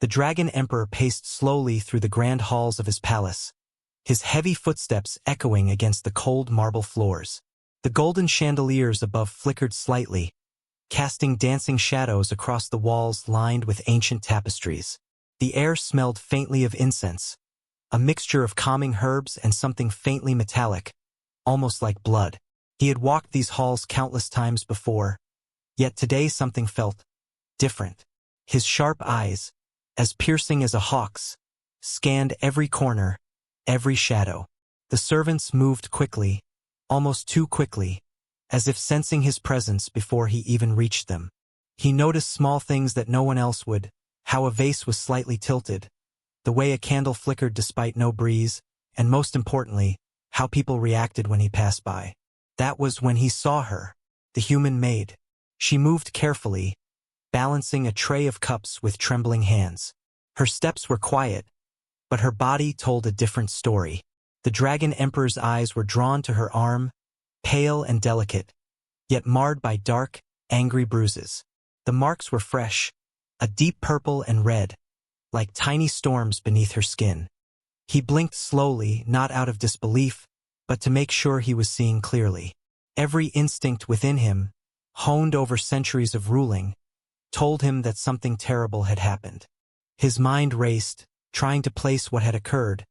The Dragon Emperor paced slowly through the grand halls of his palace, his heavy footsteps echoing against the cold marble floors. The golden chandeliers above flickered slightly, casting dancing shadows across the walls lined with ancient tapestries. The air smelled faintly of incense, a mixture of calming herbs and something faintly metallic, almost like blood. He had walked these halls countless times before, yet today something felt different. His sharp eyes, as piercing as a hawk's, scanned every corner, every shadow. The servants moved quickly, almost too quickly, as if sensing his presence before he even reached them. He noticed small things that no one else would, how a vase was slightly tilted, the way a candle flickered despite no breeze, and most importantly, how people reacted when he passed by. That was when he saw her, the human maid. She moved carefully, balancing a tray of cups with trembling hands. Her steps were quiet, but her body told a different story. The Dragon Emperor's eyes were drawn to her arm, pale and delicate, yet marred by dark, angry bruises. The marks were fresh, a deep purple and red, like tiny storms beneath her skin. He blinked slowly, not out of disbelief, but to make sure he was seeing clearly. Every instinct within him, honed over centuries of ruling, told him that something terrible had happened. His mind raced, trying to place what had occurred,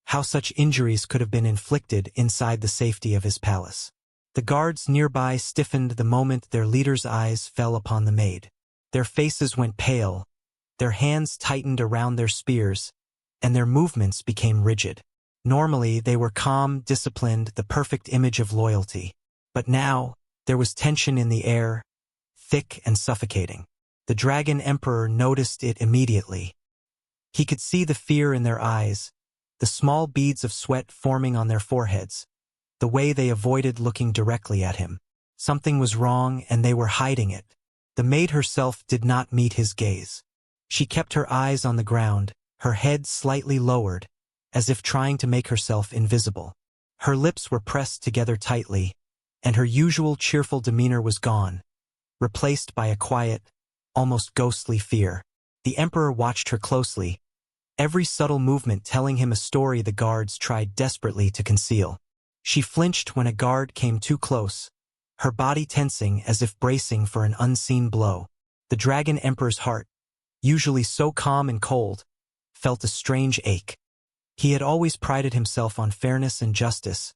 how such injuries could have been inflicted inside the safety of his palace. The guards nearby stiffened the moment their leader's eyes fell upon the maid. Their faces went pale, their hands tightened around their spears, and their movements became rigid. Normally, they were calm, disciplined, the perfect image of loyalty. But now, there was tension in the air, thick and suffocating. The Dragon Emperor noticed it immediately. He could see the fear in their eyes, the small beads of sweat forming on their foreheads, the way they avoided looking directly at him. Something was wrong, and they were hiding it. The maid herself did not meet his gaze. She kept her eyes on the ground, her head slightly lowered, as if trying to make herself invisible. Her lips were pressed together tightly, and her usual cheerful demeanor was gone, replaced by a quiet, almost ghostly fear. The Emperor watched her closely, every subtle movement telling him a story the guards tried desperately to conceal. She flinched when a guard came too close, her body tensing as if bracing for an unseen blow. The Dragon Emperor's heart, usually so calm and cold, felt a strange ache. He had always prided himself on fairness and justice,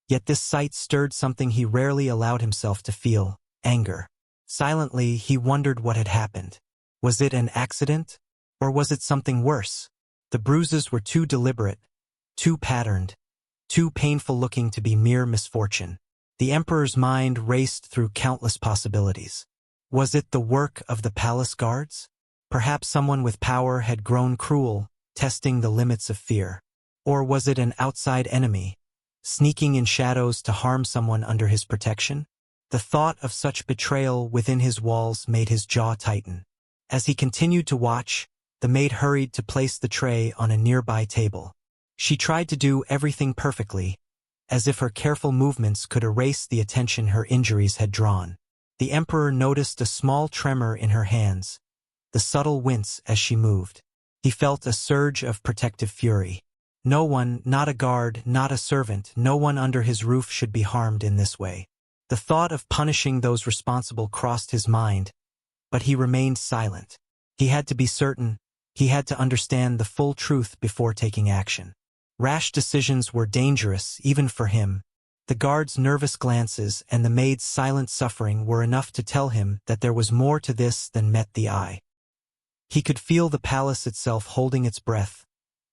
yet this sight stirred something he rarely allowed himself to feel: anger. Silently, he wondered what had happened. Was it an accident? Or was it something worse? The bruises were too deliberate, too patterned, too painful-looking to be mere misfortune. The Emperor's mind raced through countless possibilities. Was it the work of the palace guards? Perhaps someone with power had grown cruel, testing the limits of fear. Or was it an outside enemy, sneaking in shadows to harm someone under his protection? The thought of such betrayal within his walls made his jaw tighten. As he continued to watch, the maid hurried to place the tray on a nearby table. She tried to do everything perfectly, as if her careful movements could erase the attention her injuries had drawn. The Emperor noticed a small tremor in her hands, the subtle wince as she moved. He felt a surge of protective fury. No one, not a guard, not a servant, no one under his roof should be harmed in this way. The thought of punishing those responsible crossed his mind, but he remained silent. He had to be certain, he had to understand the full truth before taking action. Rash decisions were dangerous, even for him. The guard's nervous glances and the maid's silent suffering were enough to tell him that there was more to this than met the eye. He could feel the palace itself holding its breath,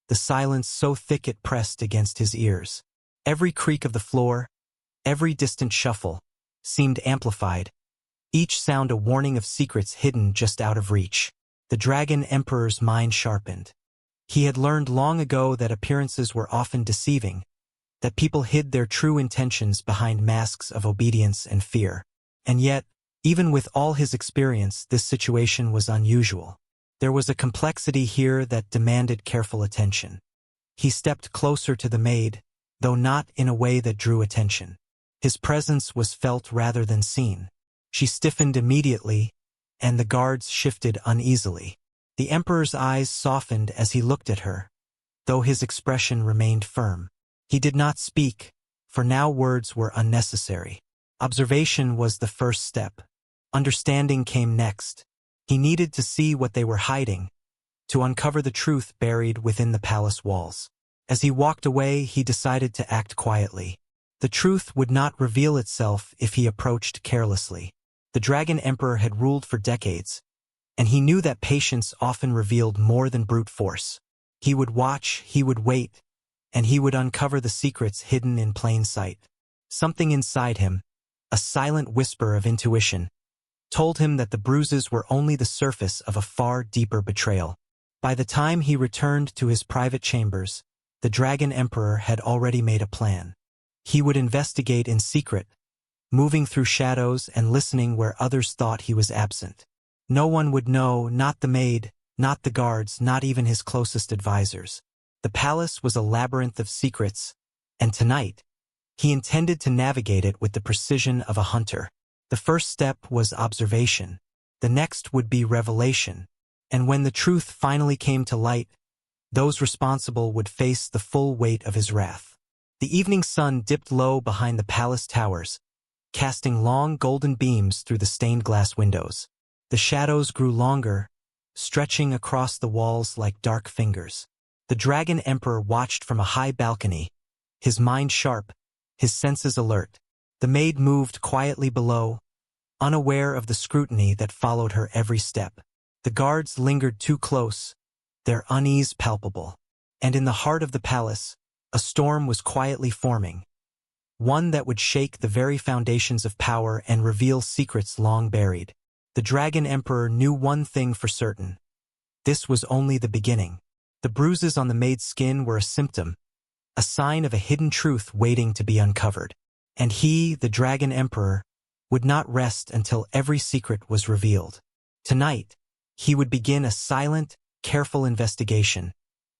the silence so thick it pressed against his ears. Every creak of the floor, every distant shuffle, seemed amplified, each sound a warning of secrets hidden just out of reach. The Dragon Emperor's mind sharpened. He had learned long ago that appearances were often deceiving, that people hid their true intentions behind masks of obedience and fear. And yet, even with all his experience, this situation was unusual. There was a complexity here that demanded careful attention. He stepped closer to the maid, though not in a way that drew attention. His presence was felt rather than seen. She stiffened immediately, and the guards shifted uneasily. The emperor's eyes softened as he looked at her, though his expression remained firm. He did not speak, for now words were unnecessary. Observation was the first step. Understanding came next. He needed to see what they were hiding, to uncover the truth buried within the palace walls. As he walked away, he decided to act quietly. The truth would not reveal itself if he approached carelessly. The Dragon Emperor had ruled for decades, and he knew that patience often revealed more than brute force. He would watch, he would wait, and he would uncover the secrets hidden in plain sight. Something inside him, a silent whisper of intuition, told him that the bruises were only the surface of a far deeper betrayal. By the time he returned to his private chambers, the Dragon Emperor had already made a plan. He would investigate in secret, moving through shadows and listening where others thought he was absent. No one would know, not the maid, not the guards, not even his closest advisors. The palace was a labyrinth of secrets, and tonight, he intended to navigate it with the precision of a hunter. The first step was observation. The next would be revelation. And when the truth finally came to light, those responsible would face the full weight of his wrath. The evening sun dipped low behind the palace towers, casting long golden beams through the stained glass windows. The shadows grew longer, stretching across the walls like dark fingers. The Dragon Emperor watched from a high balcony, his mind sharp, his senses alert. The maid moved quietly below, unaware of the scrutiny that followed her every step. The guards lingered too close, their unease palpable. And in the heart of the palace, a storm was quietly forming, one that would shake the very foundations of power and reveal secrets long buried. The Dragon Emperor knew one thing for certain. This was only the beginning. The bruises on the maid's skin were a symptom, a sign of a hidden truth waiting to be uncovered. And he, the Dragon Emperor, would not rest until every secret was revealed. Tonight, he would begin a silent, careful investigation,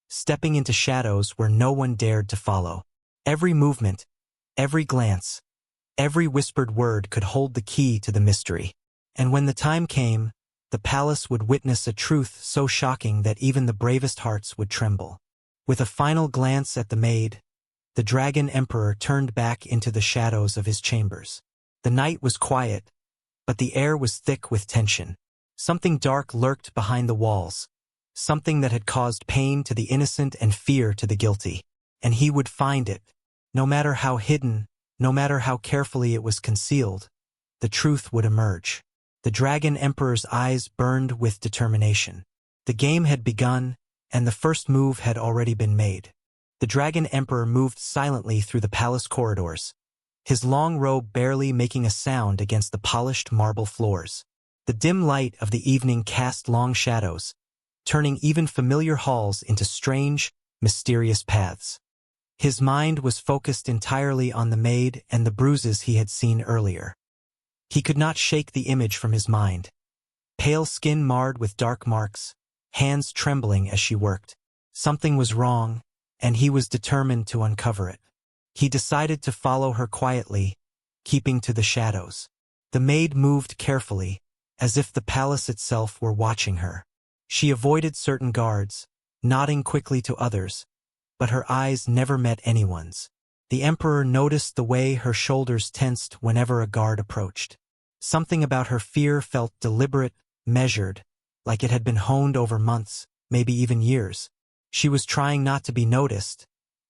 stepping into shadows where no one dared to follow. Every movement, every glance, every whispered word could hold the key to the mystery. And when the time came, the palace would witness a truth so shocking that even the bravest hearts would tremble. With a final glance at the maid, the Dragon Emperor turned back into the shadows of his chambers. The night was quiet, but the air was thick with tension. Something dark lurked behind the walls, something that had caused pain to the innocent and fear to the guilty. And he would find it. No matter how hidden, no matter how carefully it was concealed, the truth would emerge. The Dragon Emperor's eyes burned with determination. The game had begun, and the first move had already been made. The Dragon Emperor moved silently through the palace corridors, his long robe barely making a sound against the polished marble floors. The dim light of the evening cast long shadows, turning even familiar halls into strange, mysterious paths. His mind was focused entirely on the maid and the bruises he had seen earlier. He could not shake the image from his mind. Pale skin marred with dark marks, hands trembling as she worked. Something was wrong, and he was determined to uncover it. He decided to follow her quietly, keeping to the shadows. The maid moved carefully, as if the palace itself were watching her. She avoided certain guards, nodding quickly to others, but her eyes never met anyone's. The Emperor noticed the way her shoulders tensed whenever a guard approached. Something about her fear felt deliberate, measured, like it had been honed over months, maybe even years. She was trying not to be noticed,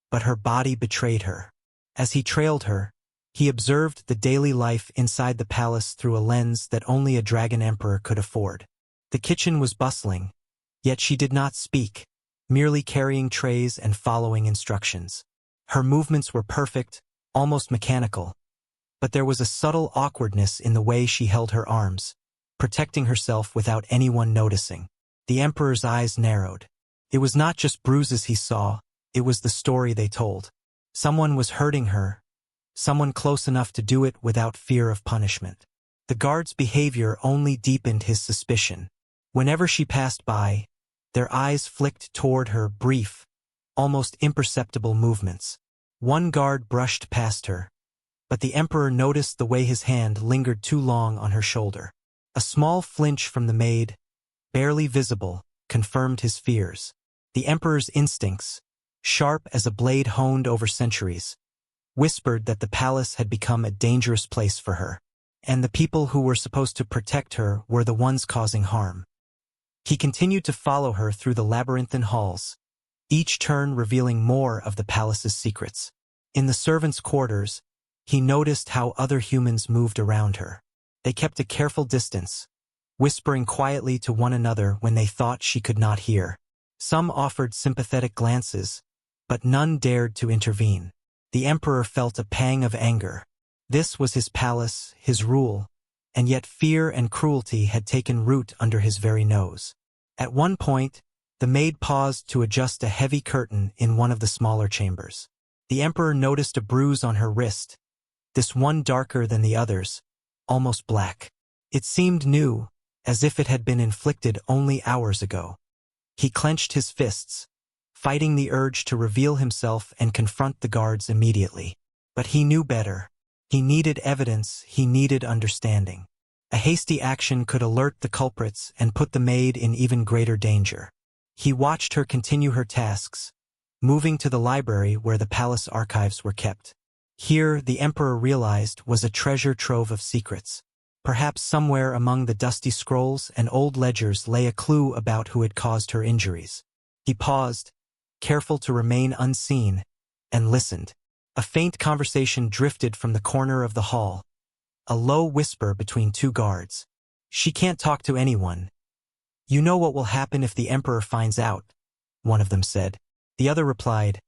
but her body betrayed her. As he trailed her, he observed the daily life inside the palace through a lens that only a Dragon Emperor could afford. The kitchen was bustling, yet she did not speak, merely carrying trays and following instructions. Her movements were perfect, almost mechanical, but there was a subtle awkwardness in the way she held her arms, protecting herself without anyone noticing. The Emperor's eyes narrowed. It was not just bruises he saw, it was the story they told. Someone was hurting her, someone close enough to do it without fear of punishment. The guard's behavior only deepened his suspicion. Whenever she passed by, their eyes flicked toward her, brief, almost imperceptible movements. One guard brushed past her, but the Emperor noticed the way his hand lingered too long on her shoulder. A small flinch from the maid, barely visible, confirmed his fears. The emperor's instincts, sharp as a blade honed over centuries, whispered that the palace had become a dangerous place for her, and the people who were supposed to protect her were the ones causing harm. He continued to follow her through the labyrinthine halls, each turn revealing more of the palace's secrets. In the servants' quarters, he noticed how other humans moved around her. They kept a careful distance, whispering quietly to one another when they thought she could not hear. Some offered sympathetic glances, but none dared to intervene. The emperor felt a pang of anger. This was his palace, his rule, and yet fear and cruelty had taken root under his very nose. At one point, the maid paused to adjust a heavy curtain in one of the smaller chambers. The emperor noticed a bruise on her wrist, this one darker than the others, almost black. It seemed new, as if it had been inflicted only hours ago. He clenched his fists, fighting the urge to reveal himself and confront the guards immediately. But he knew better. He needed evidence, he needed understanding. A hasty action could alert the culprits and put the maid in even greater danger. He watched her continue her tasks, moving to the library where the palace archives were kept. Here, the emperor realized, was a treasure trove of secrets. Perhaps somewhere among the dusty scrolls and old ledgers lay a clue about who had caused her injuries. He paused, careful to remain unseen, and listened. A faint conversation drifted from the corner of the hall, a low whisper between two guards. "She can't talk to anyone. You know what will happen if the emperor finds out," one of them said. The other replied,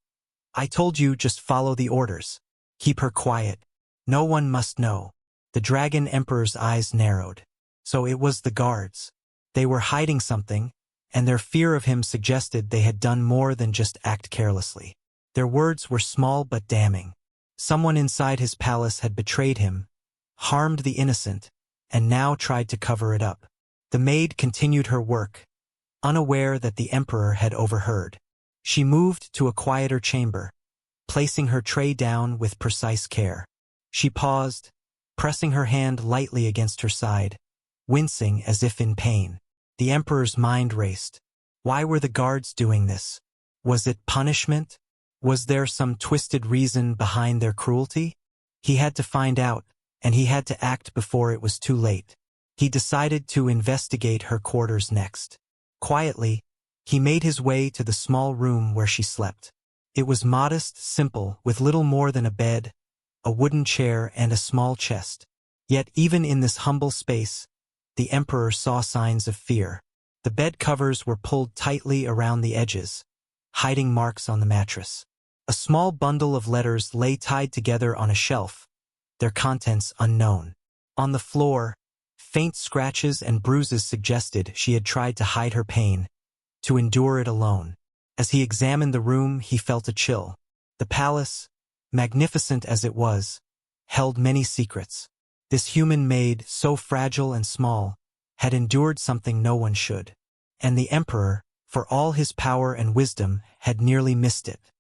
"I told you, just follow the orders. Keep her quiet. No one must know." The dragon emperor's eyes narrowed. So it was the guards. They were hiding something, and their fear of him suggested they had done more than just act carelessly. Their words were small but damning. Someone inside his palace had betrayed him, harmed the innocent, and now tried to cover it up. The maid continued her work, unaware that the emperor had overheard. She moved to a quieter chamber, placing her tray down with precise care. She paused, pressing her hand lightly against her side, wincing as if in pain. The emperor's mind raced. Why were the guards doing this? Was it punishment? Was there some twisted reason behind their cruelty? He had to find out, and he had to act before it was too late. He decided to investigate her quarters next. Quietly, he made his way to the small room where she slept. It was modest, simple, with little more than a bed, a wooden chair, and a small chest. Yet even in this humble space, the emperor saw signs of fear. The bed covers were pulled tightly around the edges, hiding marks on the mattress. A small bundle of letters lay tied together on a shelf, their contents unknown. On the floor, faint scratches and bruises suggested she had tried to hide her pain, to endure it alone. As he examined the room, he felt a chill. The palace, magnificent as it was, held many secrets. This human maid, so fragile and small, had endured something no one should. And the emperor, for all his power and wisdom, had nearly missed it.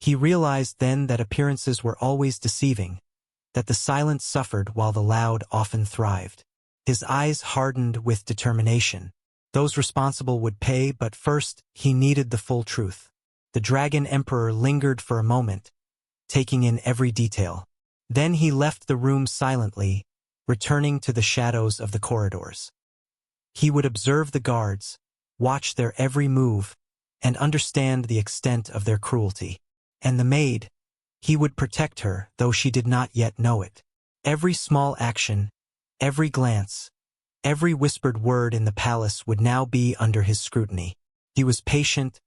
He realized then that appearances were always deceiving, that the silent suffered while the loud often thrived. His eyes hardened with determination. Those responsible would pay, but first he needed the full truth. The dragon emperor lingered for a moment, taking in every detail. Then he left the room silently, returning to the shadows of the corridors. He would observe the guards, watch their every move, and understand the extent of their cruelty. And the maid, he would protect her, though she did not yet know it. Every small action, every glance, every whispered word in the palace would now be under his scrutiny. He was patient,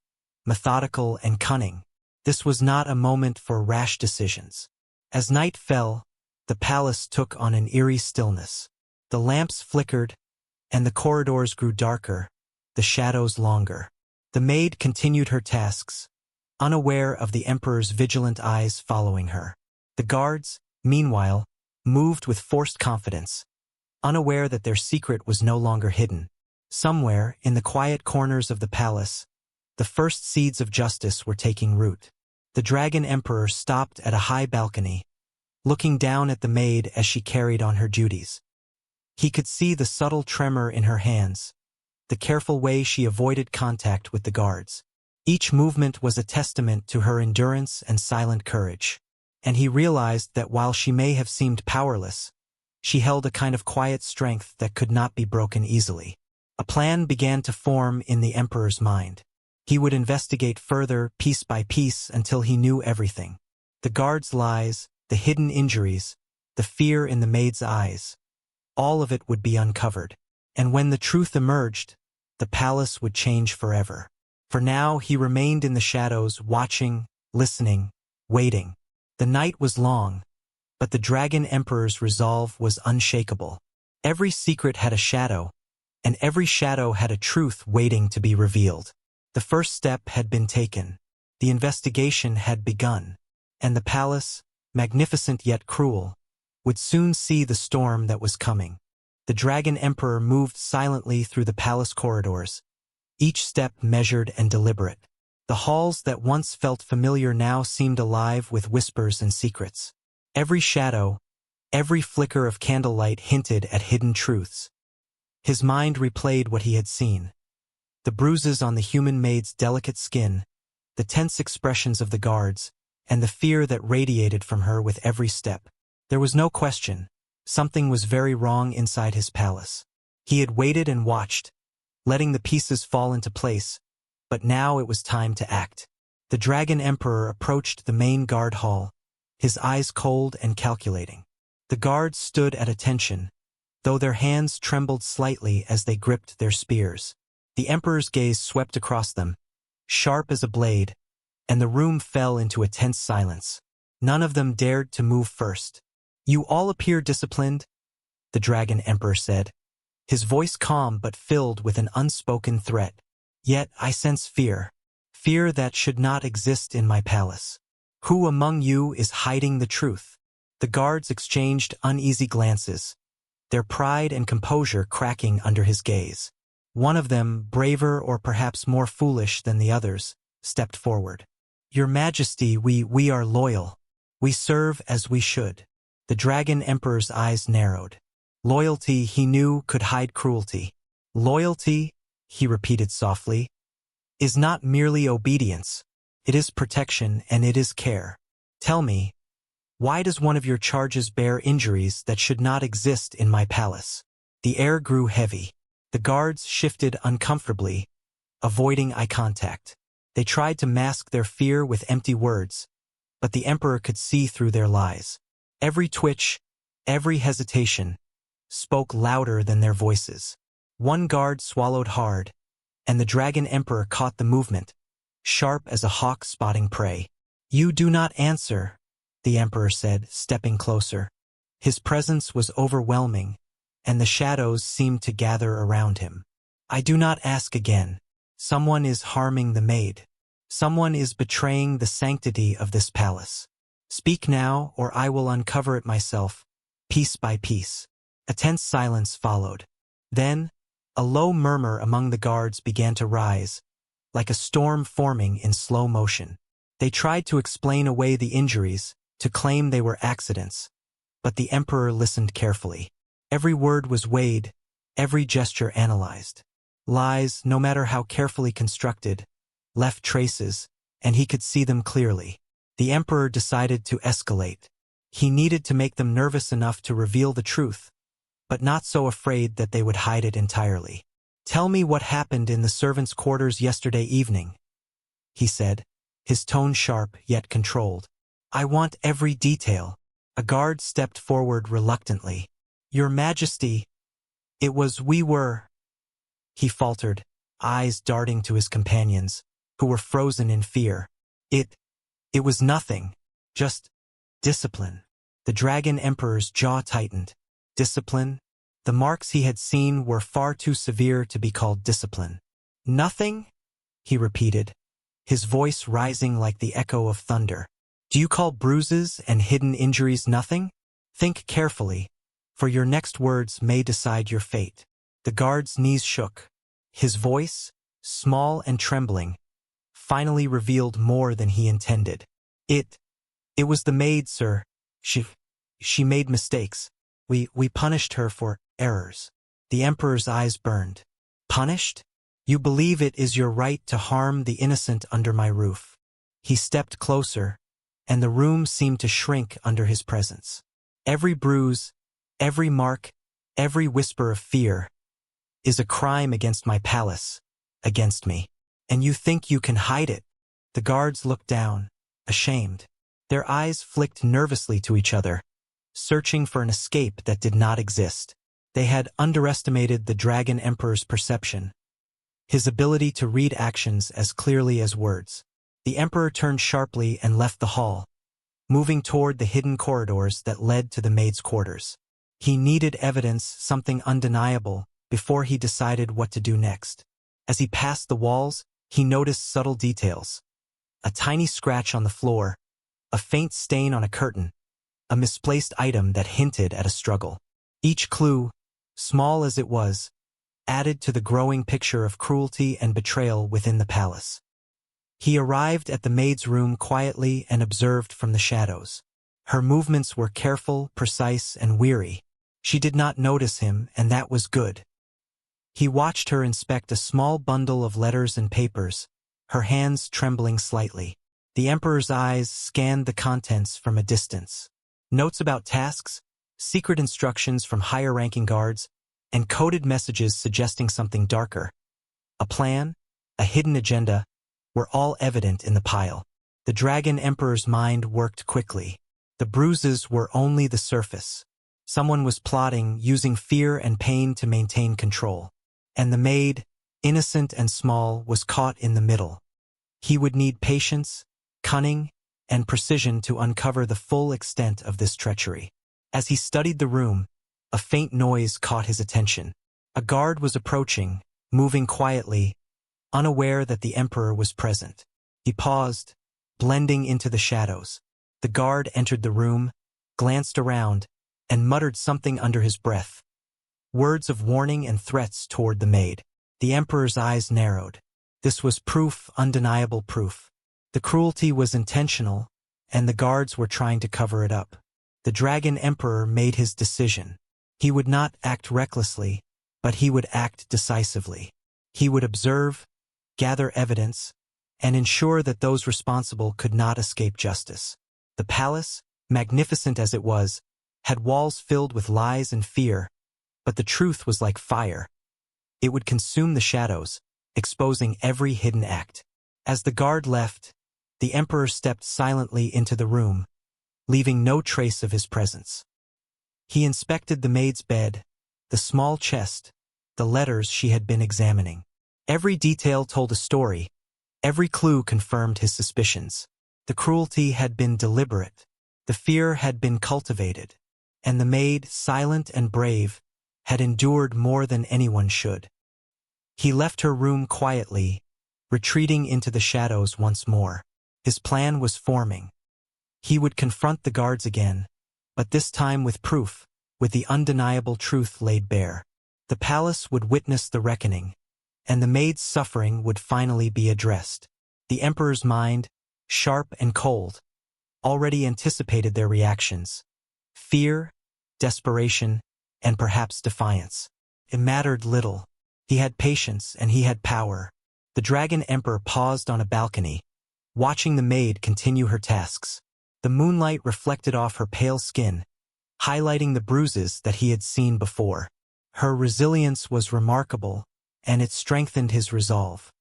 methodical, and cunning. This was not a moment for rash decisions. As night fell, the palace took on an eerie stillness. The lamps flickered, and the corridors grew darker, the shadows longer. The maid continued her tasks, unaware of the emperor's vigilant eyes following her. The guards, meanwhile, moved with forced confidence, unaware that their secret was no longer hidden. Somewhere, in the quiet corners of the palace, the first seeds of justice were taking root. The dragon emperor stopped at a high balcony, looking down at the maid as she carried on her duties. He could see the subtle tremor in her hands, the careful way she avoided contact with the guards. Each movement was a testament to her endurance and silent courage. And he realized that while she may have seemed powerless, she held a kind of quiet strength that could not be broken easily. A plan began to form in the Emperor's mind. He would investigate further, piece by piece, until he knew everything. The guards' lies, the hidden injuries, the fear in the maid's eyes. All of it would be uncovered. And when the truth emerged, the palace would change forever. For now, he remained in the shadows, watching, listening, waiting. The night was long, but the Dragon Emperor's resolve was unshakable. Every secret had a shadow, and every shadow had a truth waiting to be revealed. The first step had been taken. The investigation had begun, and the palace, magnificent yet cruel, would soon see the storm that was coming. The Dragon Emperor moved silently through the palace corridors, each step measured and deliberate. The halls that once felt familiar now seemed alive with whispers and secrets. Every shadow, every flicker of candlelight hinted at hidden truths. His mind replayed what he had seen. The bruises on the human maid's delicate skin, the tense expressions of the guards, and the fear that radiated from her with every step. There was no question. Something was very wrong inside his palace. He had waited and watched, letting the pieces fall into place, but now it was time to act. The Dragon Emperor approached the main guard hall, his eyes cold and calculating. The guards stood at attention, though their hands trembled slightly as they gripped their spears. The Emperor's gaze swept across them, sharp as a blade, and the room fell into a tense silence. None of them dared to move first. "You all appear disciplined," the Dragon Emperor said, his voice calm but filled with an unspoken threat. "Yet I sense fear. Fear that should not exist in my palace. Who among you is hiding the truth?" The guards exchanged uneasy glances, their pride and composure cracking under his gaze. One of them, braver or perhaps more foolish than the others, stepped forward. "Your Majesty, we are loyal. We serve as we should." The Dragon Emperor's eyes narrowed. Loyalty, he knew, could hide cruelty. "Loyalty," he repeated softly, "is not merely obedience. It is protection and it is care. Tell me, why does one of your charges bear injuries that should not exist in my palace?" The air grew heavy. The guards shifted uncomfortably, avoiding eye contact. They tried to mask their fear with empty words, but the Emperor could see through their lies. Every twitch, every hesitation, spoke louder than their voices. One guard swallowed hard, and the Dragon Emperor caught the movement, sharp as a hawk spotting prey. "You do not answer," the Emperor said, stepping closer. His presence was overwhelming, and the shadows seemed to gather around him. "I do not ask again. Someone is harming the maid. Someone is betraying the sanctity of this palace. Speak now, or I will uncover it myself, piece by piece." A tense silence followed. Then, a low murmur among the guards began to rise, like a storm forming in slow motion. They tried to explain away the injuries, to claim they were accidents, but the Emperor listened carefully. Every word was weighed, every gesture analyzed. Lies, no matter how carefully constructed, left traces, and he could see them clearly. The Emperor decided to escalate. He needed to make them nervous enough to reveal the truth, but not so afraid that they would hide it entirely. "Tell me what happened in the servants' quarters yesterday evening," he said, his tone sharp yet controlled. "I want every detail." A guard stepped forward reluctantly. "Your Majesty, we were," he faltered, eyes darting to his companions, who were frozen in fear. It was nothing, just discipline." The Dragon Emperor's jaw tightened. Discipline? The marks he had seen were far too severe to be called discipline. "Nothing?" he repeated, his voice rising like the echo of thunder. "Do you call bruises and hidden injuries nothing? Think carefully, for your next words may decide your fate." The guard's knees shook. His voice, small and trembling, finally revealed more than he intended. It was the maid, sir. She made mistakes. We punished her for errors." The Emperor's eyes burned. Punished? You believe it is your right to harm the innocent under my roof. He stepped closer, and the room seemed to shrink under his presence. Every bruise, every mark, every whisper of fear is a crime against my palace, against me. And you think you can hide it? The guards looked down, ashamed. Their eyes flicked nervously to each other, searching for an escape that did not exist. They had underestimated the Dragon Emperor's perception, his ability to read actions as clearly as words. The Emperor turned sharply and left the hall, moving toward the hidden corridors that led to the maid's quarters. He needed evidence, something undeniable, before he decided what to do next. As he passed the walls, he noticed subtle details. A tiny scratch on the floor, a faint stain on a curtain, a misplaced item that hinted at a struggle. Each clue, small as it was, added to the growing picture of cruelty and betrayal within the palace. He arrived at the maid's room quietly and observed from the shadows. Her movements were careful, precise, and weary. She did not notice him, and that was good. He watched her inspect a small bundle of letters and papers, her hands trembling slightly. The Emperor's eyes scanned the contents from a distance. Notes about tasks, secret instructions from higher-ranking guards, and coded messages suggesting something darker. A plan, a hidden agenda, were all evident in the pile. The Dragon Emperor's mind worked quickly. The bruises were only the surface. Someone was plotting, using fear and pain to maintain control. And the maid, innocent and small, was caught in the middle. He would need patience, cunning, and precision to uncover the full extent of this treachery. As he studied the room, a faint noise caught his attention. A guard was approaching, moving quietly, unaware that the Emperor was present. He paused, blending into the shadows. The guard entered the room, glanced around, and muttered something under his breath. Words of warning and threats toward the maid. The Emperor's eyes narrowed. This was proof, undeniable proof. The cruelty was intentional, and the guards were trying to cover it up. The Dragon Emperor made his decision. He would not act recklessly, but he would act decisively. He would observe, gather evidence, and ensure that those responsible could not escape justice. The palace, magnificent as it was, had walls filled with lies and fear, but the truth was like fire. It would consume the shadows, exposing every hidden act. As the guard left, the Emperor stepped silently into the room, leaving no trace of his presence. He inspected the maid's bed, the small chest, the letters she had been examining. Every detail told a story. Every clue confirmed his suspicions. The cruelty had been deliberate. The fear had been cultivated. And the maid, silent and brave, had endured more than anyone should. He left her room quietly, retreating into the shadows once more. His plan was forming. He would confront the guards again, but this time with proof, with the undeniable truth laid bare. The palace would witness the reckoning, and the maid's suffering would finally be addressed. The Emperor's mind, sharp and cold, already anticipated their reactions. Fear, desperation, and perhaps defiance. It mattered little. He had patience and he had power. The Dragon Emperor paused on a balcony, watching the maid continue her tasks. The moonlight reflected off her pale skin, highlighting the bruises that he had seen before. Her resilience was remarkable, and it strengthened his resolve.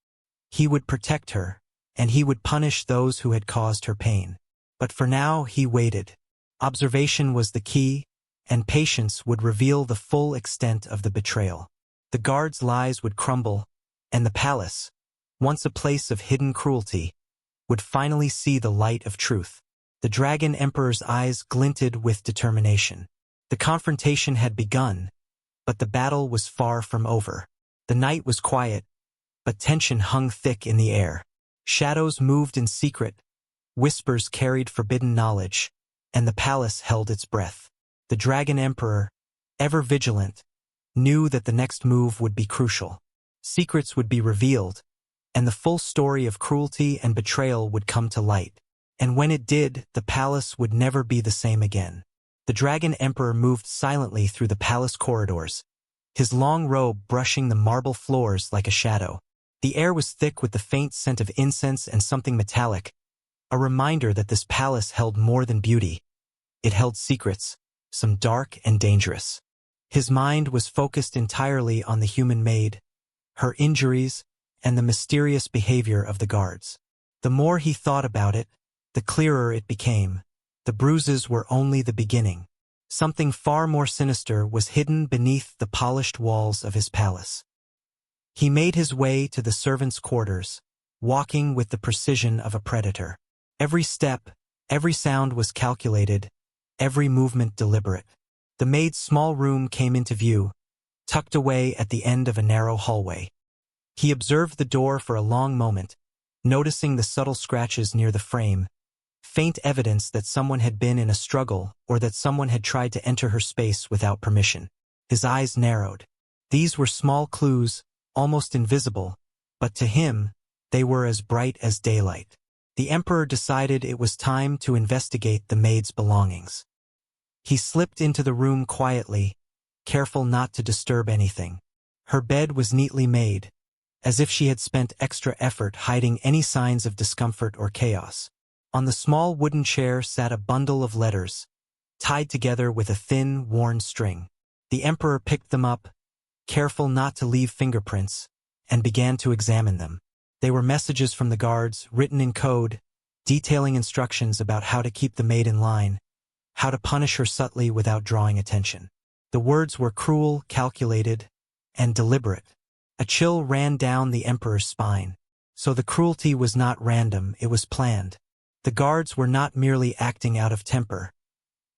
He would protect her, and he would punish those who had caused her pain. But for now, he waited. Observation was the key, and patience would reveal the full extent of the betrayal. The guards' lies would crumble, and the palace, once a place of hidden cruelty, would finally see the light of truth. The Dragon Emperor's eyes glinted with determination. The confrontation had begun, but the battle was far from over. The night was quiet, but tension hung thick in the air. Shadows moved in secret, whispers carried forbidden knowledge, and the palace held its breath. The Dragon Emperor, ever vigilant, knew that the next move would be crucial. Secrets would be revealed, and the full story of cruelty and betrayal would come to light. And when it did, the palace would never be the same again. The Dragon Emperor moved silently through the palace corridors, his long robe brushing the marble floors like a shadow. The air was thick with the faint scent of incense and something metallic, a reminder that this palace held more than beauty. It held secrets, some dark and dangerous. His mind was focused entirely on the human maid, her injuries, and the mysterious behavior of the guards. The more he thought about it, the clearer it became. The bruises were only the beginning. Something far more sinister was hidden beneath the polished walls of his palace. He made his way to the servants' quarters, walking with the precision of a predator. Every step, every sound was calculated, every movement deliberate. The maid's small room came into view, tucked away at the end of a narrow hallway. He observed the door for a long moment, noticing the subtle scratches near the frame, faint evidence that someone had been in a struggle or that someone had tried to enter her space without permission. His eyes narrowed. These were small clues, almost invisible, but to him, they were as bright as daylight. The Emperor decided it was time to investigate the maid's belongings. He slipped into the room quietly, careful not to disturb anything. Her bed was neatly made, as if she had spent extra effort hiding any signs of discomfort or chaos. On the small wooden chair sat a bundle of letters, tied together with a thin, worn string. The Emperor picked them up, careful not to leave fingerprints, and began to examine them. They were messages from the guards, written in code, detailing instructions about how to keep the maid in line, how to punish her subtly without drawing attention. The words were cruel, calculated, and deliberate. A chill ran down the Emperor's spine. So the cruelty was not random, it was planned. The guards were not merely acting out of temper.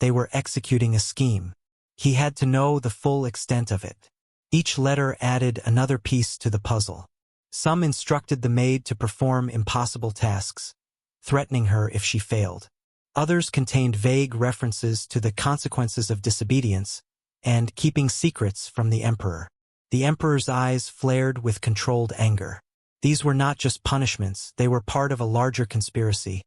They were executing a scheme. He had to know the full extent of it. Each letter added another piece to the puzzle. Some instructed the maid to perform impossible tasks, threatening her if she failed. Others contained vague references to the consequences of disobedience and keeping secrets from the Emperor. The Emperor's eyes flared with controlled anger. These were not just punishments, they were part of a larger conspiracy,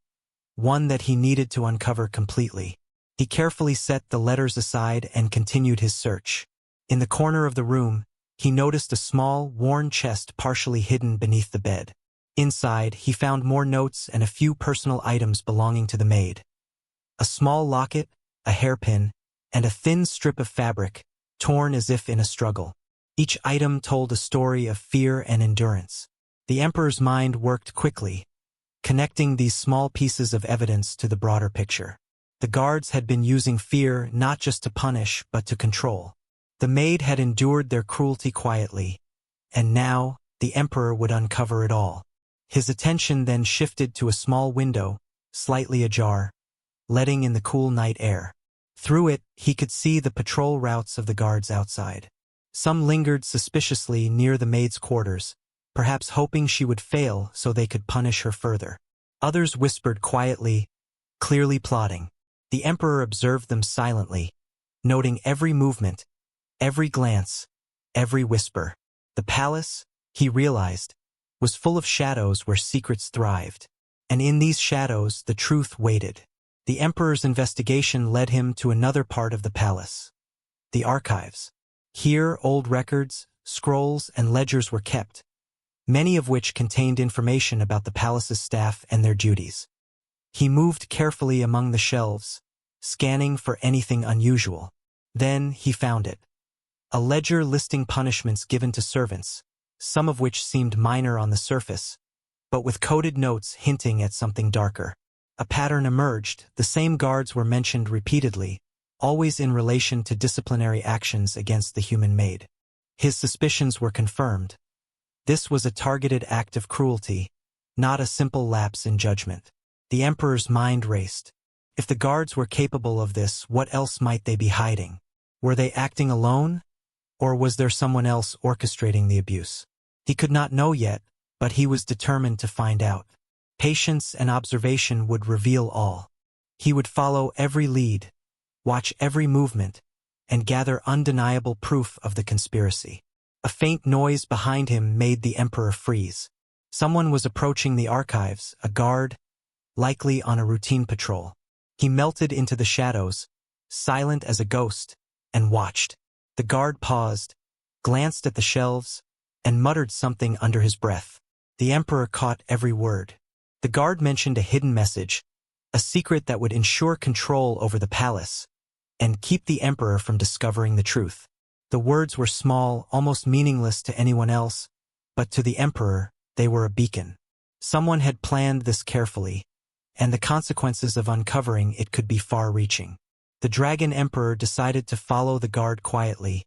one that he needed to uncover completely. He carefully set the letters aside and continued his search. In the corner of the room, he noticed a small, worn chest partially hidden beneath the bed. Inside, he found more notes and a few personal items belonging to the maid. A small locket, a hairpin, and a thin strip of fabric, torn as if in a struggle. Each item told a story of fear and endurance. The Emperor's mind worked quickly, connecting these small pieces of evidence to the broader picture. The guards had been using fear not just to punish but to control. The maid had endured their cruelty quietly, and now the Emperor would uncover it all. His attention then shifted to a small window, slightly ajar, letting in the cool night air. Through it, he could see the patrol routes of the guards outside. Some lingered suspiciously near the maid's quarters, perhaps hoping she would fail so they could punish her further. Others whispered quietly, clearly plotting. The Emperor observed them silently, noting every movement, every glance, every whisper. The palace, he realized, was full of shadows where secrets thrived. And in these shadows, the truth waited. The Emperor's investigation led him to another part of the palace, the archives. Here, old records, scrolls, and ledgers were kept, many of which contained information about the palace's staff and their duties. He moved carefully among the shelves, scanning for anything unusual. Then he found it. A ledger listing punishments given to servants, some of which seemed minor on the surface, but with coded notes hinting at something darker. A pattern emerged. The same guards were mentioned repeatedly, always in relation to disciplinary actions against the human maid. His suspicions were confirmed. This was a targeted act of cruelty, not a simple lapse in judgment. The Emperor's mind raced. If the guards were capable of this, what else might they be hiding? Were they acting alone? Or was there someone else orchestrating the abuse? He could not know yet, but he was determined to find out. Patience and observation would reveal all. He would follow every lead, watch every movement, and gather undeniable proof of the conspiracy. A faint noise behind him made the Emperor freeze. Someone was approaching the archives, a guard, likely on a routine patrol. He melted into the shadows, silent as a ghost, and watched. The guard paused, glanced at the shelves, and muttered something under his breath. The emperor caught every word. The guard mentioned a hidden message, a secret that would ensure control over the palace, and keep the emperor from discovering the truth. The words were small, almost meaningless to anyone else, but to the emperor, they were a beacon. Someone had planned this carefully, and the consequences of uncovering it could be far-reaching. The Dragon Emperor decided to follow the guard quietly,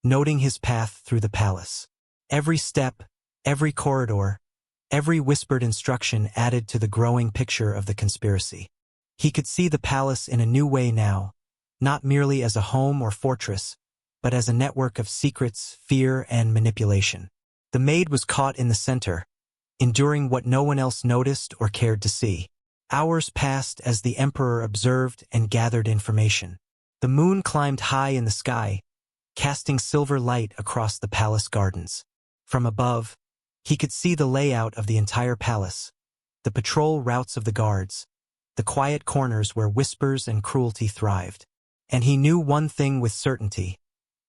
noting his path through the palace. Every step, every corridor, every whispered instruction added to the growing picture of the conspiracy. He could see the palace in a new way now, not merely as a home or fortress, but as a network of secrets, fear, and manipulation. The Maid was caught in the center, enduring what no one else noticed or cared to see. Hours passed as the emperor observed and gathered information. The moon climbed high in the sky, casting silver light across the palace gardens. From above, he could see the layout of the entire palace, the patrol routes of the guards, the quiet corners where whispers and cruelty thrived. And he knew one thing with certainty: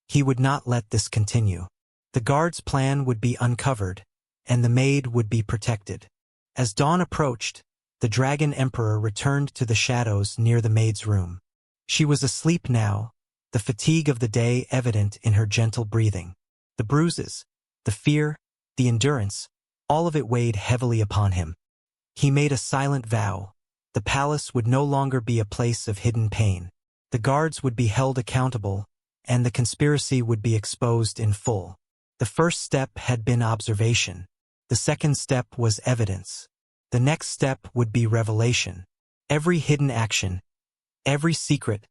he would not let this continue. The guards' plan would be uncovered, and the Maid would be protected. As dawn approached, the Dragon Emperor returned to the shadows near the Maid's room. She was asleep now, the fatigue of the day evident in her gentle breathing. The bruises, the fear, the endurance, all of it weighed heavily upon him. He made a silent vow: the palace would no longer be a place of hidden pain. The guards would be held accountable, and the conspiracy would be exposed in full. The first step had been observation. The second step was evidence. The next step would be revelation. Every hidden action, every secret,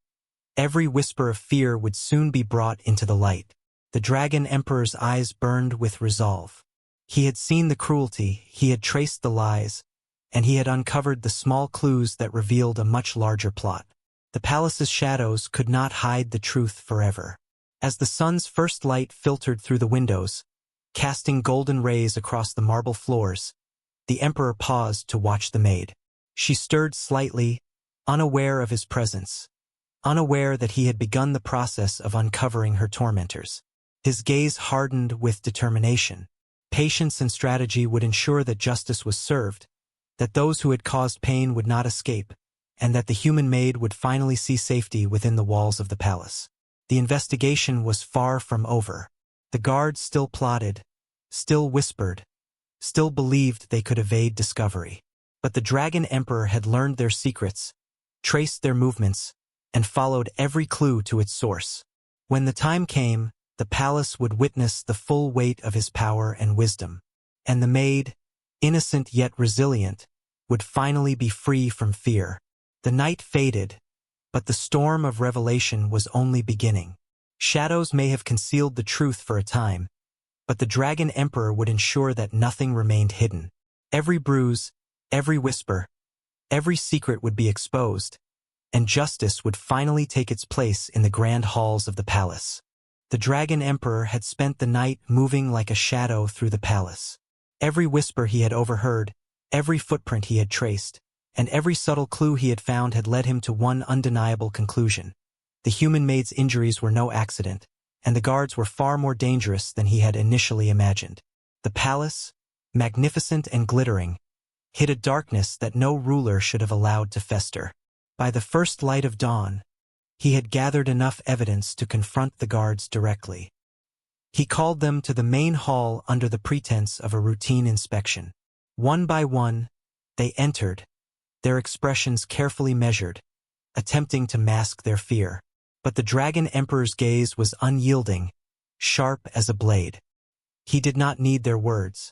every whisper of fear would soon be brought into the light. The Dragon Emperor's eyes burned with resolve. He had seen the cruelty, he had traced the lies, and he had uncovered the small clues that revealed a much larger plot. The palace's shadows could not hide the truth forever. As the sun's first light filtered through the windows, casting golden rays across the marble floors, the emperor paused to watch the Maid. She stirred slightly, unaware of his presence, unaware that he had begun the process of uncovering her tormentors. His gaze hardened with determination. Patience and strategy would ensure that justice was served, that those who had caused pain would not escape, and that the human Maid would finally see safety within the walls of the palace. The investigation was far from over. The guards still plotted, still whispered, still believed they could evade discovery. But the Dragon Emperor had learned their secrets, traced their movements, and followed every clue to its source. When the time came, the palace would witness the full weight of his power and wisdom. And the Maid, innocent yet resilient, would finally be free from fear. The night faded, but the storm of revelation was only beginning. Shadows may have concealed the truth for a time, but the Dragon Emperor would ensure that nothing remained hidden. Every bruise, every whisper, every secret would be exposed, and justice would finally take its place in the grand halls of the palace. The Dragon Emperor had spent the night moving like a shadow through the palace. Every whisper he had overheard, every footprint he had traced, and every subtle clue he had found had led him to one undeniable conclusion. The human Maid's injuries were no accident, and the guards were far more dangerous than he had initially imagined. The palace, magnificent and glittering, hid a darkness that no ruler should have allowed to fester. By the first light of dawn, he had gathered enough evidence to confront the guards directly. He called them to the main hall under the pretense of a routine inspection. One by one, they entered, their expressions carefully measured, attempting to mask their fear. But the Dragon Emperor's gaze was unyielding, sharp as a blade. He did not need their words.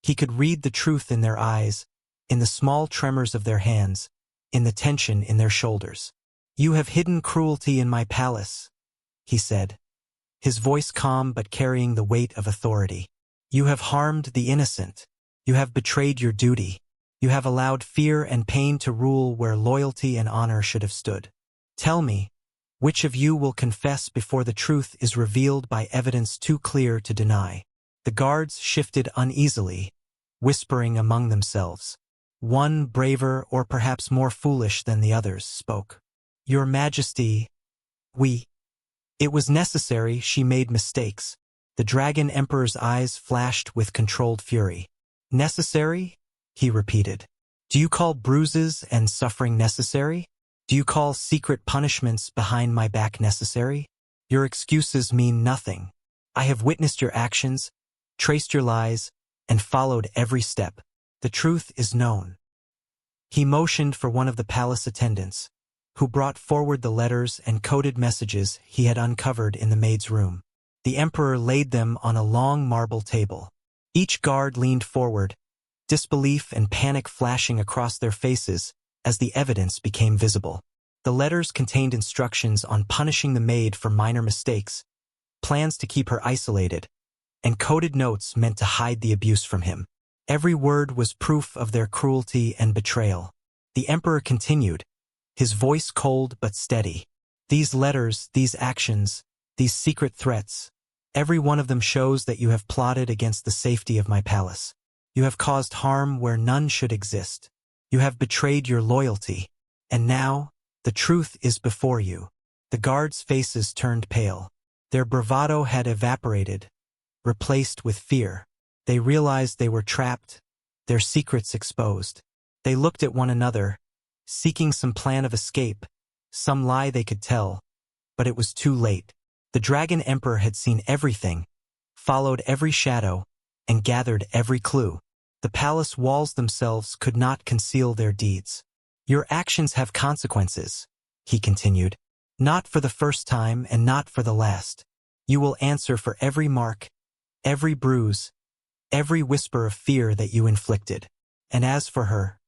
He could read the truth in their eyes, in the small tremors of their hands, in the tension in their shoulders. "You have hidden cruelty in my palace," he said, his voice calm but carrying the weight of authority. "You have harmed the innocent. You have betrayed your duty. You have allowed fear and pain to rule where loyalty and honor should have stood. Tell me, which of you will confess before the truth is revealed by evidence too clear to deny?" The guards shifted uneasily, whispering among themselves. One, braver or perhaps more foolish than the others, spoke. "Your Majesty, we..." It was necessary. She made mistakes. The Dragon Emperor's eyes flashed with controlled fury. Necessary? He repeated. Do you call bruises and suffering necessary? Do you call secret punishments behind my back necessary? Your excuses mean nothing. I have witnessed your actions, traced your lies, and followed every step. The truth is known. He motioned for one of the palace attendants, who brought forward the letters and coded messages he had uncovered in the maid's room. The emperor laid them on a long marble table. Each guard leaned forward, disbelief and panic flashing across their faces as the evidence became visible. The letters contained instructions on punishing the maid for minor mistakes, plans to keep her isolated, and coded notes meant to hide the abuse from him. Every word was proof of their cruelty and betrayal. The emperor continued, his voice cold but steady. These letters, these actions, these secret threats, every one of them shows that you have plotted against the safety of my palace. You have caused harm where none should exist. You have betrayed your loyalty. And now, the truth is before you. The guards' faces turned pale. Their bravado had evaporated, replaced with fear. They realized they were trapped, their secrets exposed. They looked at one another, seeking some plan of escape, some lie they could tell, but it was too late. The Dragon Emperor had seen everything, followed every shadow, and gathered every clue. The palace walls themselves could not conceal their deeds. Your actions have consequences, he continued. Not for the first time and not for the last. You will answer for every mark, every bruise, every whisper of fear that you inflicted. And as for her...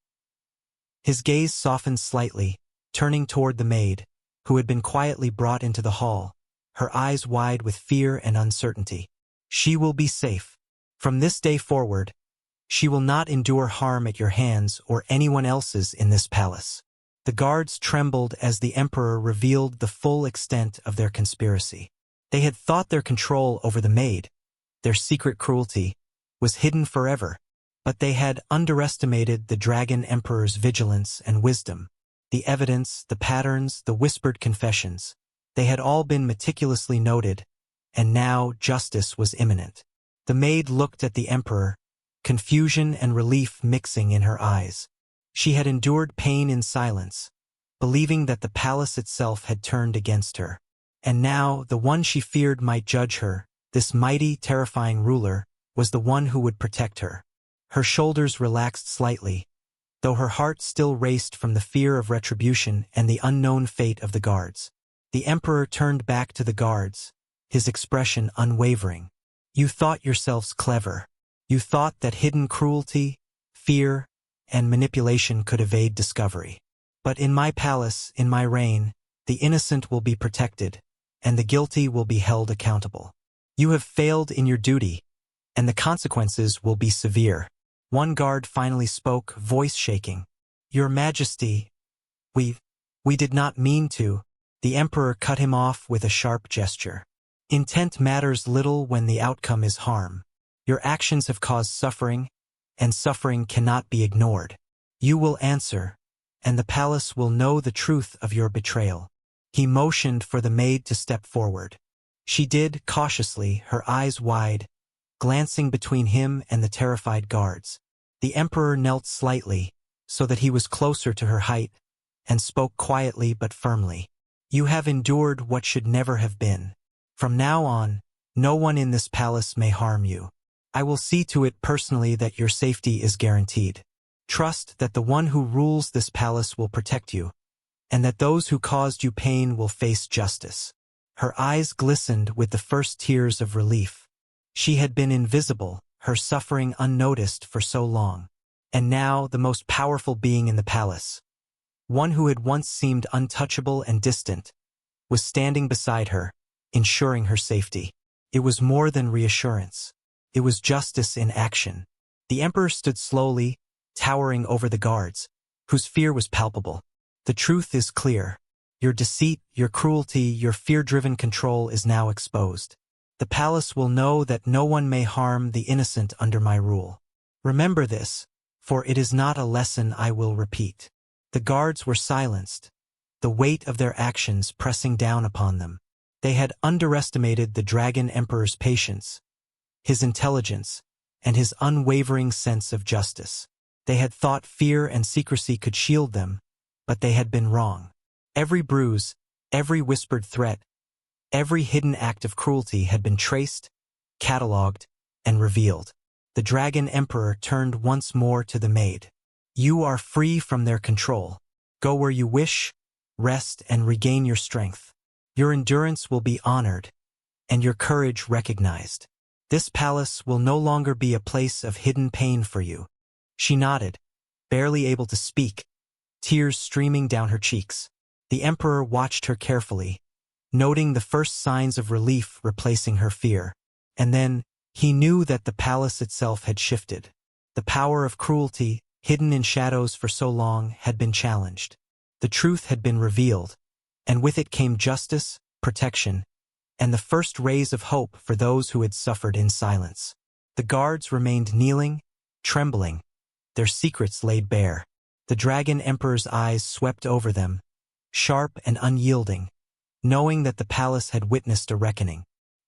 His gaze softened slightly, turning toward the maid, who had been quietly brought into the hall, her eyes wide with fear and uncertainty. She will be safe. From this day forward, she will not endure harm at your hands or anyone else's in this palace. The guards trembled as the emperor revealed the full extent of their conspiracy. They had thought their control over the maid, their secret cruelty, was hidden forever, but they had underestimated the Dragon Emperor's vigilance and wisdom. The evidence, the patterns, the whispered confessions, they had all been meticulously noted, and now justice was imminent. The maid looked at the emperor, confusion and relief mixing in her eyes. She had endured pain in silence, believing that the palace itself had turned against her. And now the one she feared might judge her, this mighty, terrifying ruler, was the one who would protect her. Her shoulders relaxed slightly, though her heart still raced from the fear of retribution and the unknown fate of the guards. The emperor turned back to the guards, his expression unwavering. You thought yourselves clever. You thought that hidden cruelty, fear, and manipulation could evade discovery. But in my palace, in my reign, the innocent will be protected, and the guilty will be held accountable. You have failed in your duty, and the consequences will be severe. One guard finally spoke, voice shaking. Your Majesty, we did not mean to. The emperor cut him off with a sharp gesture. Intent matters little when the outcome is harm. Your actions have caused suffering, and suffering cannot be ignored. You will answer, and the palace will know the truth of your betrayal. He motioned for the maid to step forward. She did, cautiously, her eyes wide, glancing between him and the terrified guards. The emperor knelt slightly, so that he was closer to her height, and spoke quietly but firmly. You have endured what should never have been. From now on, no one in this palace may harm you. I will see to it personally that your safety is guaranteed. Trust that the one who rules this palace will protect you, and that those who caused you pain will face justice. Her eyes glistened with the first tears of relief. She had been invisible, her suffering unnoticed for so long. And now the most powerful being in the palace, one who had once seemed untouchable and distant, was standing beside her, ensuring her safety. It was more than reassurance. It was justice in action. The emperor stood slowly, towering over the guards, whose fear was palpable. The truth is clear. Your deceit, your cruelty, your fear-driven control is now exposed. The palace will know that no one may harm the innocent under my rule. Remember this, for it is not a lesson I will repeat. The guards were silenced, the weight of their actions pressing down upon them. They had underestimated the Dragon Emperor's patience, his intelligence, and his unwavering sense of justice. They had thought fear and secrecy could shield them, but they had been wrong. Every bruise, every whispered threat, every hidden act of cruelty had been traced, catalogued, and revealed. The Dragon Emperor turned once more to the Maid. You are free from their control. Go where you wish, rest, and regain your strength. Your endurance will be honored, and your courage recognized. This palace will no longer be a place of hidden pain for you. She nodded, barely able to speak, tears streaming down her cheeks. The Emperor watched her carefully, noting the first signs of relief replacing her fear. And then, he knew that the palace itself had shifted. The power of cruelty, hidden in shadows for so long, had been challenged. The truth had been revealed, and with it came justice, protection, and the first rays of hope for those who had suffered in silence. The guards remained kneeling, trembling, their secrets laid bare. The Dragon Emperor's eyes swept over them, sharp and unyielding, knowing that the palace had witnessed a reckoning.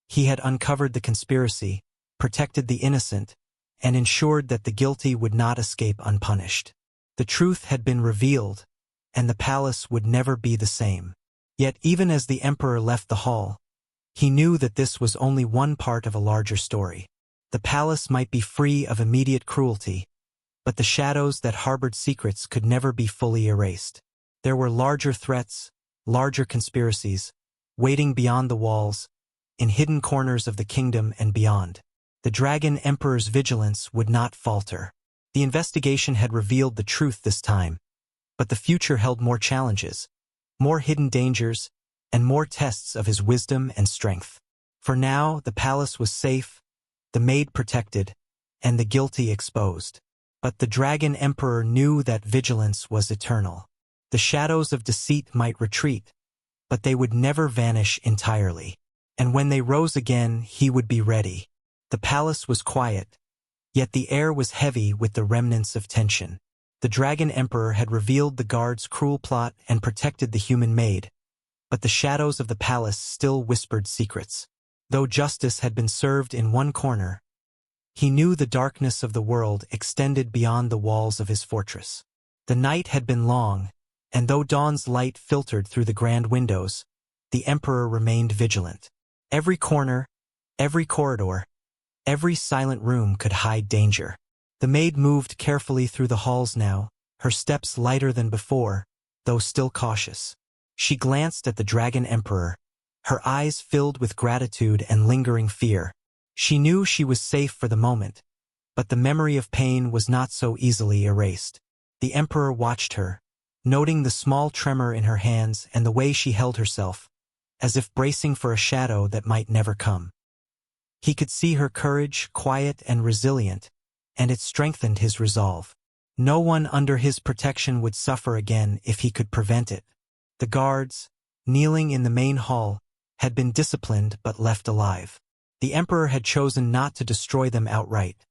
He had uncovered the conspiracy, protected the innocent, and ensured that the guilty would not escape unpunished. The truth had been revealed, and the palace would never be the same. Yet even as the Emperor left the hall, he knew that this was only one part of a larger story. The palace might be free of immediate cruelty, but the shadows that harbored secrets could never be fully erased. There were larger threats, larger conspiracies, waiting beyond the walls, in hidden corners of the kingdom and beyond. The Dragon Emperor's vigilance would not falter. The investigation had revealed the truth this time, but the future held more challenges, more hidden dangers, and more tests of his wisdom and strength. For now, the palace was safe, the Maid protected, and the guilty exposed. But the Dragon Emperor knew that vigilance was eternal. The shadows of deceit might retreat, but they would never vanish entirely. And when they rose again, he would be ready. The palace was quiet, yet the air was heavy with the remnants of tension. The Dragon Emperor had revealed the guards' cruel plot and protected the human Maid, but the shadows of the palace still whispered secrets. Though justice had been served in one corner, he knew the darkness of the world extended beyond the walls of his fortress. The night had been long, and though dawn's light filtered through the grand windows, the Emperor remained vigilant. Every corner, every corridor, every silent room could hide danger. The Maid moved carefully through the halls now, her steps lighter than before, though still cautious. She glanced at the Dragon Emperor, her eyes filled with gratitude and lingering fear. She knew she was safe for the moment, but the memory of pain was not so easily erased. The Emperor watched her, noting the small tremor in her hands and the way she held herself, as if bracing for a shadow that might never come. He could see her courage, quiet and resilient, and it strengthened his resolve. No one under his protection would suffer again if he could prevent it. The guards, kneeling in the main hall, had been disciplined but left alive. The Emperor had chosen not to destroy them outright.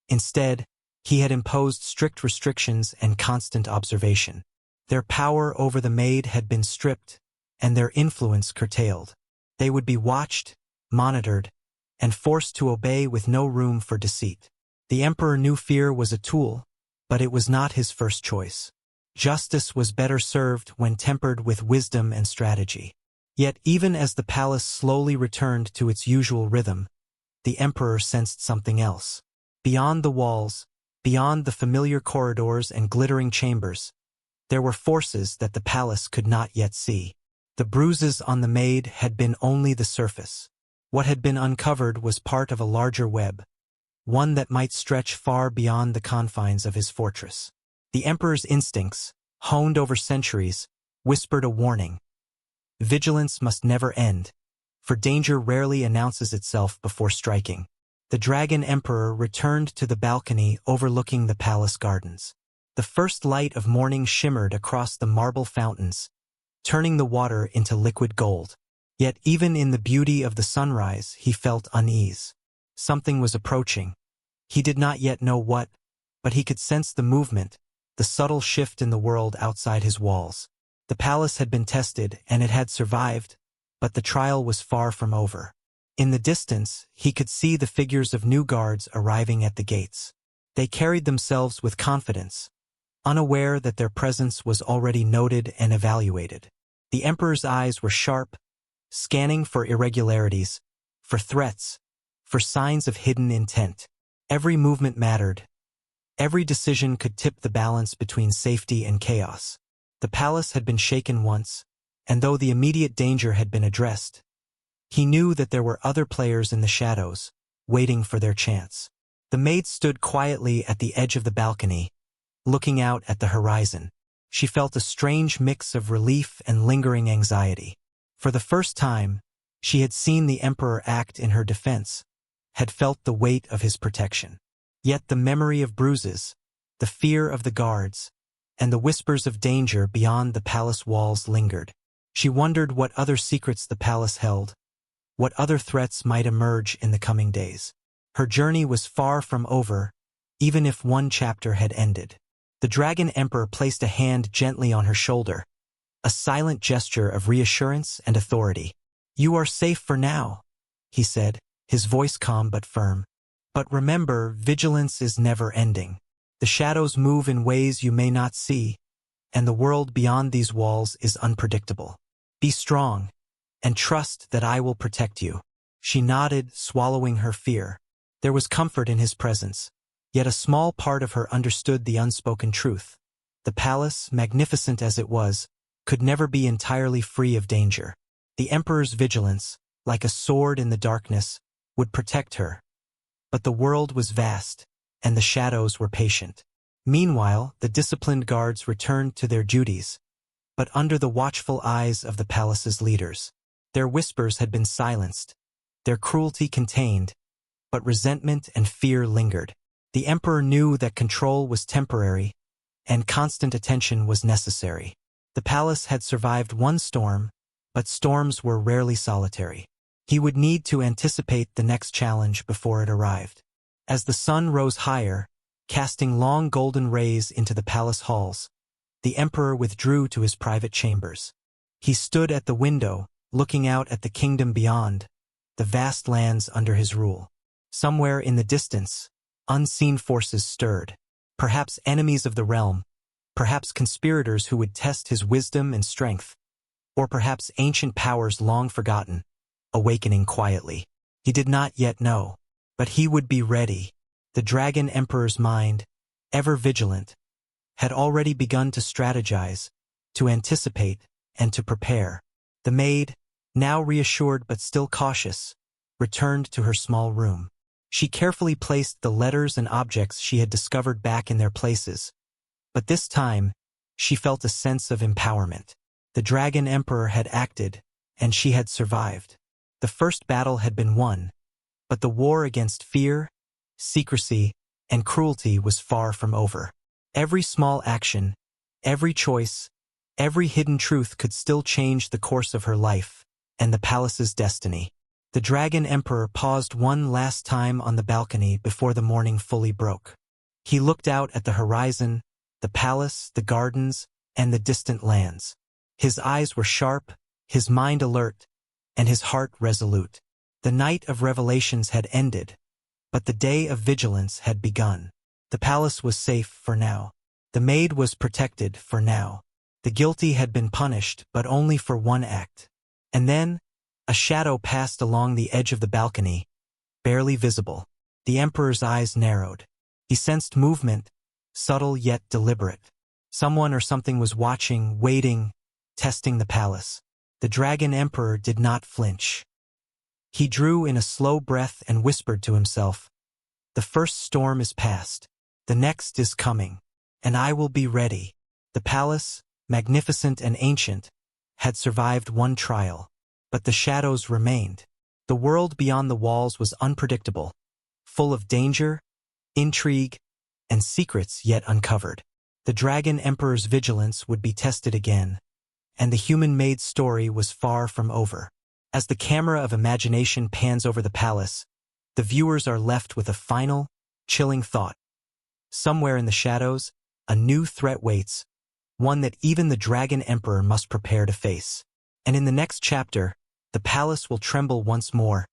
Instead, he had imposed strict restrictions and constant observation. Their power over the Maid had been stripped, and their influence curtailed. They would be watched, monitored, and forced to obey with no room for deceit. The Emperor knew fear was a tool, but it was not his first choice. Justice was better served when tempered with wisdom and strategy. Yet even as the palace slowly returned to its usual rhythm, the Emperor sensed something else. Beyond the walls, beyond the familiar corridors and glittering chambers, there were forces that the palace could not yet see. The bruises on the Maid had been only the surface. What had been uncovered was part of a larger web, one that might stretch far beyond the confines of his fortress. The Emperor's instincts, honed over centuries, whispered a warning. Vigilance must never end, for danger rarely announces itself before striking. The Dragon Emperor returned to the balcony overlooking the palace gardens. The first light of morning shimmered across the marble fountains, turning the water into liquid gold. Yet even in the beauty of the sunrise, he felt unease. Something was approaching. He did not yet know what, but he could sense the movement, the subtle shift in the world outside his walls. The palace had been tested, and it had survived, But the trial was far from over. In the distance, he could see the figures of new guards arriving at the gates. They carried themselves with confidence, unaware that their presence was already noted and evaluated. The Emperor's eyes were sharp, scanning for irregularities, for threats, for signs of hidden intent. Every movement mattered. Every decision could tip the balance between safety and chaos. The palace had been shaken once, and though the immediate danger had been addressed, he knew that there were other players in the shadows, waiting for their chance. The maid stood quietly at the edge of the balcony, looking out at the horizon. She felt a strange mix of relief and lingering anxiety. For the first time, she had seen the Emperor act in her defense, had felt the weight of his protection. Yet the memory of bruises, the fear of the guards, and the whispers of danger beyond the palace walls lingered. She wondered what other secrets the palace held, what other threats might emerge in the coming days. Her journey was far from over, even if one chapter had ended. The Dragon Emperor placed a hand gently on her shoulder, a silent gesture of reassurance and authority. "You are safe for now," he said, his voice calm but firm. "But remember, vigilance is never ending. The shadows move in ways you may not see, and the world beyond these walls is unpredictable. Be strong, and trust that I will protect you." She nodded, swallowing her fear. There was comfort in his presence, yet a small part of her understood the unspoken truth. The palace, magnificent as it was, could never be entirely free of danger. The Emperor's vigilance, like a sword in the darkness, would protect her. But the world was vast, and the shadows were patient. Meanwhile, the disciplined guards returned to their duties, but under the watchful eyes of the palace's leaders. Their whispers had been silenced, their cruelty contained, but resentment and fear lingered. The Emperor knew that control was temporary, and constant attention was necessary. The palace had survived one storm, but storms were rarely solitary. He would need to anticipate the next challenge before it arrived. As the sun rose higher, casting long golden rays into the palace halls, the Emperor withdrew to his private chambers. He stood at the window, looking out at the kingdom beyond, the vast lands under his rule. Somewhere in the distance, unseen forces stirred, perhaps enemies of the realm, perhaps conspirators who would test his wisdom and strength, or perhaps ancient powers long forgotten, awakening quietly. He did not yet know, but he would be ready. The Dragon Emperor's mind, ever vigilant, had already begun to strategize, to anticipate, and to prepare. The maid, now reassured but still cautious, returned to her small room. She carefully placed the letters and objects she had discovered back in their places, but this time, she felt a sense of empowerment. The Dragon Emperor had acted, and she had survived. The first battle had been won, but the war against fear, secrecy, and cruelty was far from over. Every small action, every choice, every hidden truth could still change the course of her life and the palace's destiny. The Dragon Emperor paused one last time on the balcony before the morning fully broke. He looked out at the horizon, the palace, the gardens, and the distant lands. His eyes were sharp, his mind alert, and his heart resolute. The night of revelations had ended, but the day of vigilance had begun. The palace was safe for now. The maid was protected for now. The guilty had been punished, but only for one act. And then, a shadow passed along the edge of the balcony, barely visible. The Emperor's eyes narrowed. He sensed movement, subtle yet deliberate. Someone or something was watching, waiting, testing the palace. The Dragon Emperor did not flinch. He drew in a slow breath and whispered to himself, "The first storm is past. The next is coming, and I will be ready." The palace, magnificent and ancient, had survived one trial, but the shadows remained. The world beyond the walls was unpredictable, full of danger, intrigue, and secrets yet uncovered. The Dragon Emperor's vigilance would be tested again, and the human maid's story was far from over. As the camera of imagination pans over the palace, the viewers are left with a final, chilling thought. Somewhere in the shadows, a new threat waits, one that even the Dragon Emperor must prepare to face. And in the next chapter, The palace will tremble once more,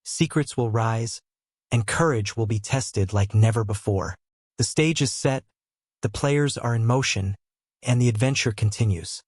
secrets will rise, and courage will be tested like never before. The stage is set, the players are in motion, and the adventure continues.